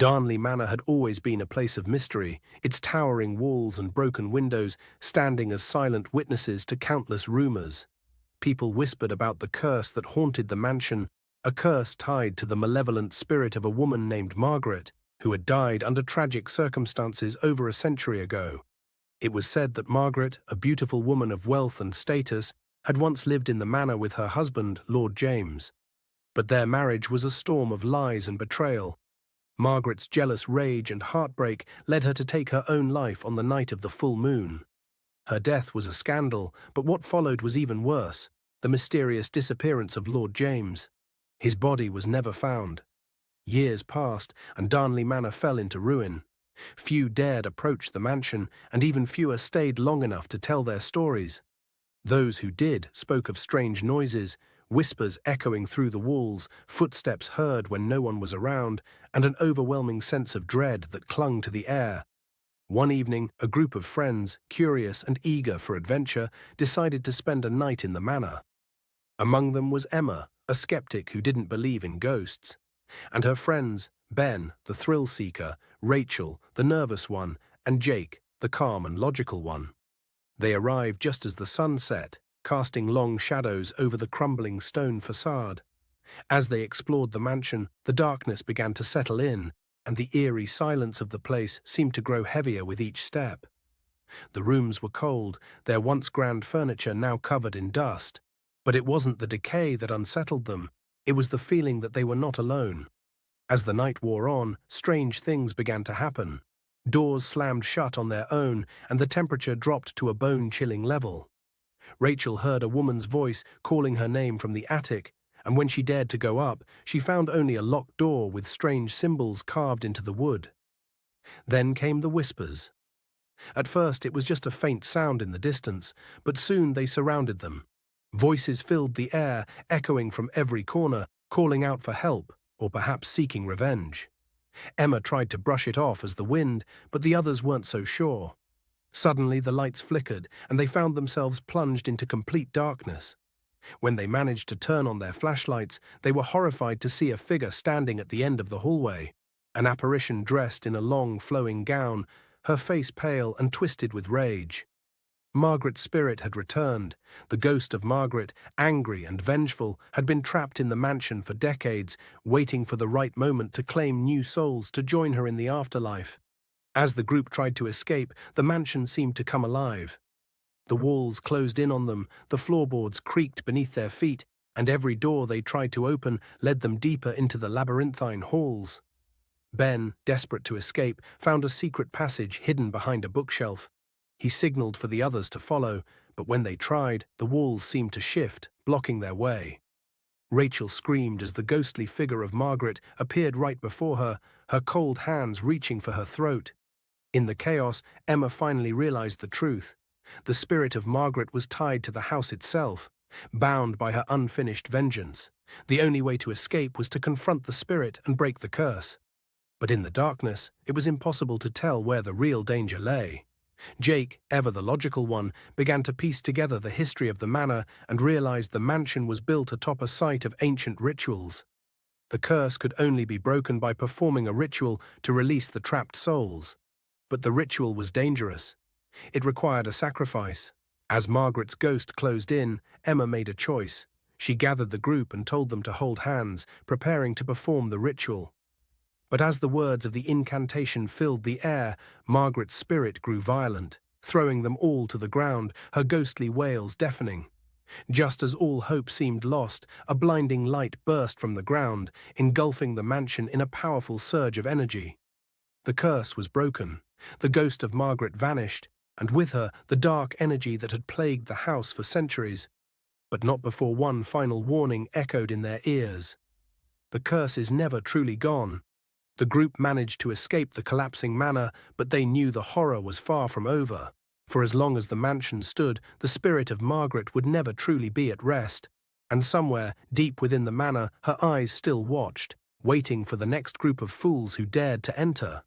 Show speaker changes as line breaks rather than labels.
Darnley Manor had always been a place of mystery, its towering walls and broken windows standing as silent witnesses to countless rumors. People whispered about the curse that haunted the mansion, a curse tied to the malevolent spirit of a woman named Margaret, who had died under tragic circumstances over a century ago. It was said that Margaret, a beautiful woman of wealth and status, had once lived in the manor with her husband, Lord James. But their marriage was a storm of lies and betrayal. Margaret's jealous rage and heartbreak led her to take her own life on the night of the full moon. Her death was a scandal, but what followed was even worse: the mysterious disappearance of Lord James. His body was never found. Years passed, and Darnley Manor fell into ruin. Few dared approach the mansion, and even fewer stayed long enough to tell their stories. Those who did spoke of strange noises, whispers echoing through the walls, footsteps heard when no one was around, and an overwhelming sense of dread that clung to the air. One evening, a group of friends, curious and eager for adventure, decided to spend a night in the manor. Among them was Emma, a skeptic who didn't believe in ghosts, and her friends, Ben, the thrill-seeker, Rachel, the nervous one, and Jake, the calm and logical one. They arrived just as the sun set, casting long shadows over the crumbling stone facade. As they explored the mansion, the darkness began to settle in, and the eerie silence of the place seemed to grow heavier with each step. The rooms were cold, their once grand furniture now covered in dust. But it wasn't the decay that unsettled them, it was the feeling that they were not alone. As the night wore on, strange things began to happen. Doors slammed shut on their own, and the temperature dropped to a bone-chilling level. Rachel heard a woman's voice calling her name from the attic, and when she dared to go up, she found only a locked door with strange symbols carved into the wood. Then came the whispers. At first it was just a faint sound in the distance, but soon they surrounded them. Voices filled the air, echoing from every corner, calling out for help, or perhaps seeking revenge. Emma tried to brush it off as the wind, but the others weren't so sure. Suddenly the lights flickered, and they found themselves plunged into complete darkness. When they managed to turn on their flashlights, they were horrified to see a figure standing at the end of the hallway, an apparition dressed in a long, flowing gown, her face pale and twisted with rage. Margaret's spirit had returned. The ghost of Margaret, angry and vengeful, had been trapped in the mansion for decades, waiting for the right moment to claim new souls to join her in the afterlife. As the group tried to escape, the mansion seemed to come alive. The walls closed in on them, the floorboards creaked beneath their feet, and every door they tried to open led them deeper into the labyrinthine halls. Ben, desperate to escape, found a secret passage hidden behind a bookshelf. He signaled for the others to follow, but when they tried, the walls seemed to shift, blocking their way. Rachel screamed as the ghostly figure of Margaret appeared right before her, her cold hands reaching for her throat. In the chaos, Emma finally realized the truth. The spirit of Margaret was tied to the house itself, bound by her unfinished vengeance. The only way to escape was to confront the spirit and break the curse. But in the darkness, it was impossible to tell where the real danger lay. Jake, ever the logical one, began to piece together the history of the manor and realized the mansion was built atop a site of ancient rituals. The curse could only be broken by performing a ritual to release the trapped souls. But the ritual was dangerous. It required a sacrifice. As Margaret's ghost closed in, Emma made a choice. She gathered the group and told them to hold hands, preparing to perform the ritual. But as the words of the incantation filled the air, Margaret's spirit grew violent, throwing them all to the ground, her ghostly wails deafening. Just as all hope seemed lost, a blinding light burst from the ground, engulfing the mansion in a powerful surge of energy. The curse was broken. The ghost of Margaret vanished, and with her the dark energy that had plagued the house for centuries. But not before one final warning echoed in their ears. The curse is never truly gone. The group managed to escape the collapsing manor, but they knew the horror was far from over. For as long as the mansion stood, the spirit of Margaret would never truly be at rest. And somewhere, deep within the manor, her eyes still watched, waiting for the next group of fools who dared to enter.